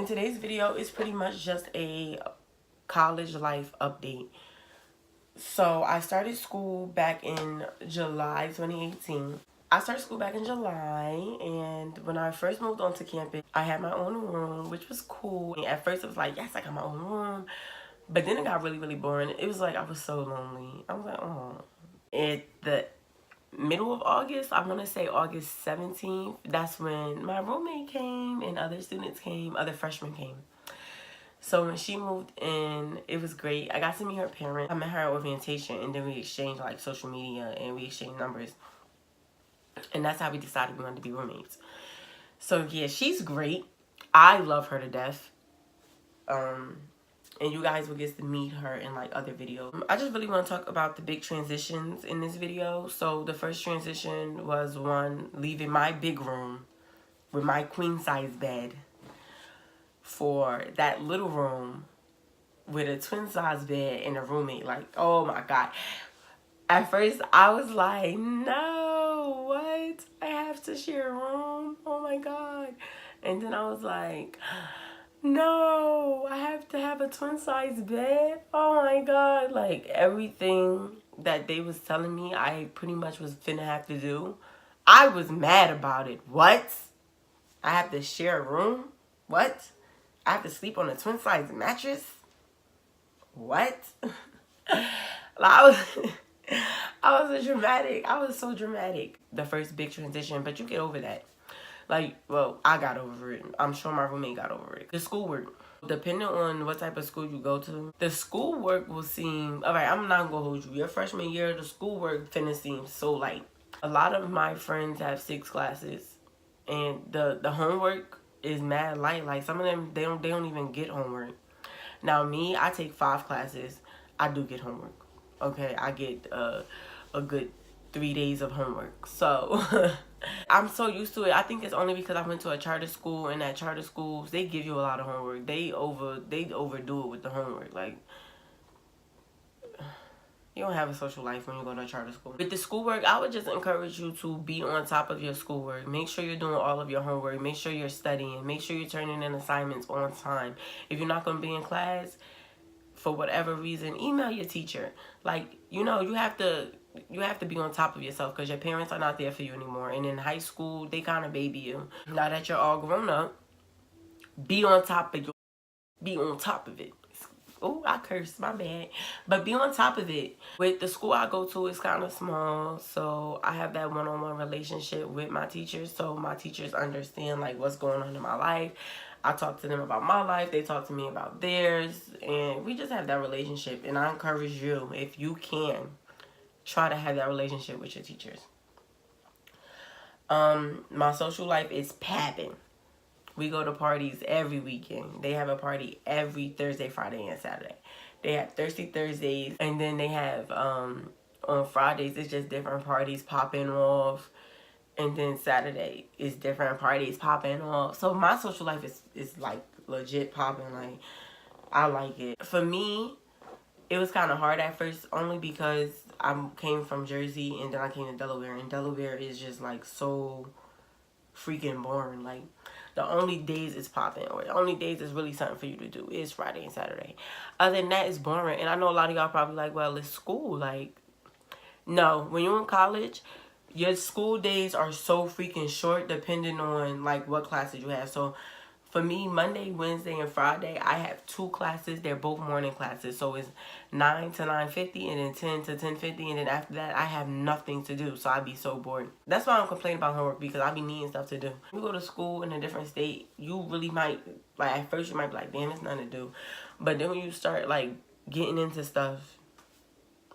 today's video is pretty much just a college life update. So I started school back in July 2018. I started school back in July, and when I first moved onto campus, I had my own room, which was cool. At first, it was like, yes, I got my own room. But then it got really, really boring. It was like I was so lonely. I was like, oh. At the middle of August, I want to say August 17th, that's when my roommate came and other students came, other freshmen came. So when she moved in, it was great. I got to meet her parents. I met her at orientation, and then we exchanged like social media and we exchanged numbers. And that's how we decided we wanted to be roommates. So yeah, she's great. I love her to death. And you guys will get to meet her in like other videos. I just really want to talk about the big transitions in this video. So the first transition was one, leaving my big room with my queen size bed for that little room with a twin size bed and a roommate. Like, oh my God. At first I was like, no, what? I have to share a room? Oh my God. And then I was like, no, I have to have a twin size bed. Oh my God. Like everything that they was telling me I pretty much was finna have to do, I was mad about it. What? I have to share a room? What? I have to sleep on a twin size mattress? What? I was so dramatic. The first big transition, but you get over that. Like, well, I got over it. I'm sure my roommate got over it. The schoolwork. Depending on what type of school you go to, the schoolwork will seem... Alright, I'm not gonna hold you. Your freshman year, the schoolwork finna seem so light. A lot of my friends have 6 classes. And the homework is mad light. Like, some of them, they don't even get homework. Now, me, I take 5 classes. I do get homework. Okay, I get a good 3 days of homework. So... I'm so used to it. I think it's only because I went to a charter school, and at charter schools they give you a lot of homework. They overdo it with the homework. Like, you don't have a social life when you go to a charter school. With the schoolwork, I would just encourage you to be on top of your schoolwork. Make sure you're doing all of your homework. Make sure you're studying. Make sure you're turning in assignments on time. If you're not going to be in class for whatever reason, email your teacher. Like, you know, you have to be on top of yourself because your parents are not there for you anymore. And in high school, they kind of baby you. Now that you're all grown up, be on top of it. Oh, I cursed, my bad. But be on top of it. With the school I go to, it's kind of small. So I have that one-on-one relationship with my teachers. So my teachers understand like what's going on in my life. I talk to them about my life. They talk to me about theirs. And we just have that relationship. And I encourage you, if you can, try to have that relationship with your teachers. My social life is papping. We go to parties every weekend. They have a party every Thursday, Friday, and Saturday. They have Thirsty Thursdays, and then they have on Fridays it's just different parties popping off, and then Saturday is different parties popping off. So my social life is like legit popping. Like, I like it. For me, it was kind of hard at first, only because I came from Jersey and then I came to Delaware, and Delaware is just like so freaking boring. Like, the only days it's popping, or the only days it's really something for you to do, is Friday and Saturday. Other than that, it's boring. And I know a lot of y'all probably like, well, it's school. Like, no, when you're in college, your school days are so freaking short depending on like what classes you have. So for me, Monday, Wednesday, and Friday, I have 2 classes. They're both morning classes. So it's 9 to 9:50 and then 10 to 10:50. And then after that, I have nothing to do. So I'd be so bored. That's why I'm complaining about homework, because I be needing stuff to do. You go to school in a different state, you really might, like at first you might be like, damn, it's nothing to do. But then when you start like getting into stuff,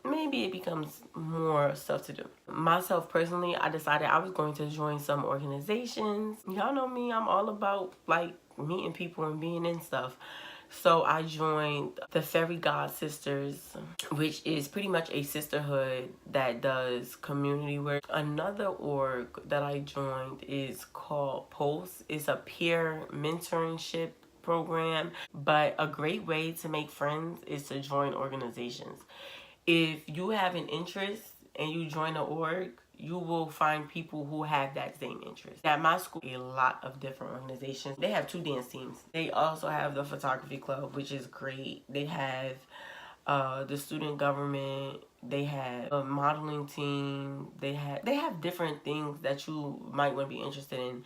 maybe it becomes more stuff to do. Myself personally, I decided I was going to join some organizations. Y'all know me, I'm all about like meeting people and being in stuff. So I joined the Fairy God Sisters, which is pretty much a sisterhood that does community work. Another org that I joined is called Pulse. It's a peer mentorship program, but a great way to make friends is to join organizations. If you have an interest and you join an org, you will find people who have that same interest. At my school, a lot of different organizations. They have 2 dance teams. They also have the photography club, which is great. They have the student government. They have a modeling team. They have different things that you might want to be interested in.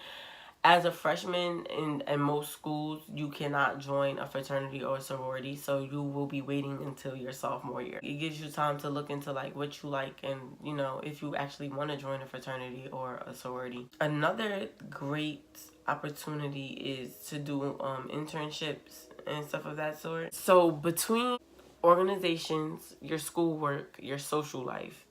As a freshman in most schools, you cannot join a fraternity or a sorority, so you will be waiting until your sophomore year. It gives you time to look into like what you like and, you know, if you actually want to join a fraternity or a sorority. Another great opportunity is to do internships and stuff of that sort. So between organizations, your schoolwork, your social life,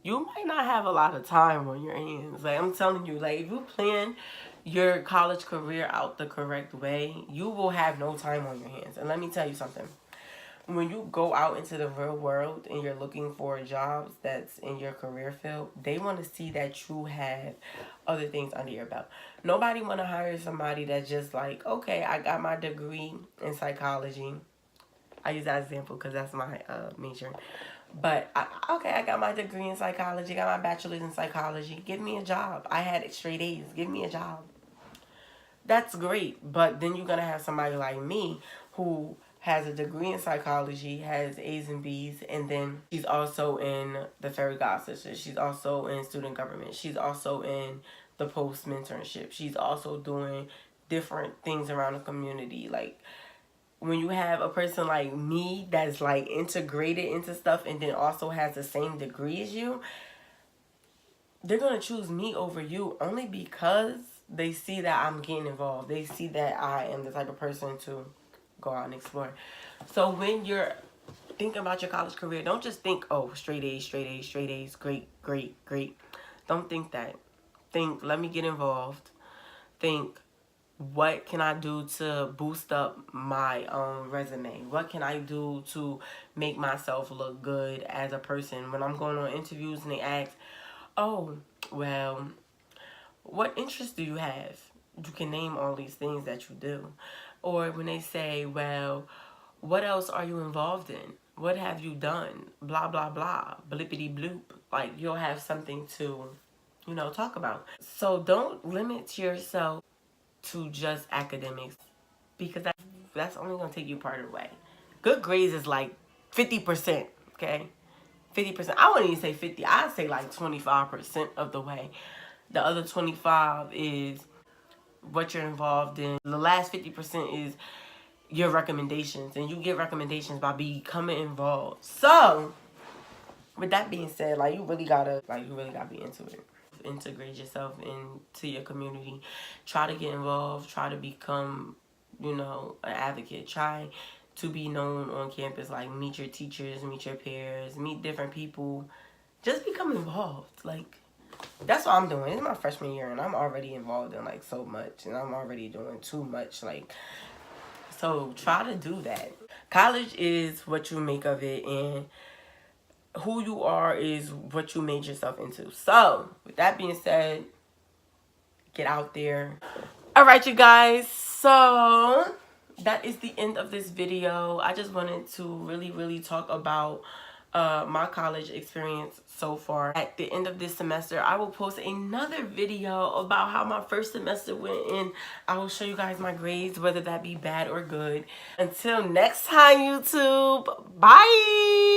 you might not have a lot of time on your hands. Like, I'm telling you, like, if you plan your college career out the correct way, you will have no time on your hands. And let me tell you something. When you go out into the real world and you're looking for jobs that's in your career field, they want to see that you have other things under your belt. Nobody want to hire somebody that's just like, okay, I got my degree in psychology. I use that example because that's my major. But, I got my degree in psychology, got my bachelor's in psychology. Give me a job. I had straight A's. Give me a job. That's great. But then you're going to have somebody like me who has a degree in psychology, has A's and B's, and then she's also in the Fairy God Sisters. She's also in student government. She's also in the post mentorship. She's also doing different things around the community. Like, when you have a person like me that's like integrated into stuff and then also has the same degree as you, they're going to choose me over you only because they see that I'm getting involved. They see that I am the type of person to go out and explore. So when you're thinking about your college career, don't just think, oh, straight A's, straight A's, straight A's, great, great, great. Don't think that. Think, let me get involved. Think, what can I do to boost up my resume? What can I do to make myself look good as a person? When I'm going on interviews and they ask, oh, well, what interests do you have? You can name all these things that you do. Or when they say, well, what else are you involved in? What have you done? Blah, blah, blah. Blippity bloop. Like, you'll have something to, you know, talk about. So don't limit yourself to just academics, because that's only going to take you part of the way. Good grades is like 50%, okay? 50%. I wouldn't even say 50. I'd say like 25% of the way. The other 25 is what you're involved in. The last 50% is your recommendations, and you get recommendations by becoming involved. So, with that being said, you really gotta be into it. Integrate yourself into your community. Try to get involved. Try to become, an advocate. Try to be known on campus. Like, meet your teachers, meet your peers, meet different people. Just become involved. That's what I'm doing. It's my freshman year, and I'm already involved in so much, and I'm already doing too much. So try to do that. College is what you make of it, and who you are is what you made yourself into. So, with that being said, get out there. Alright, you guys. So, that is the end of this video. I just wanted to really, really talk about my college experience so far. At the end of this semester, I will post another video about how my first semester went, and I will show you guys my grades, whether that be bad or good. Until next time, YouTube. Bye!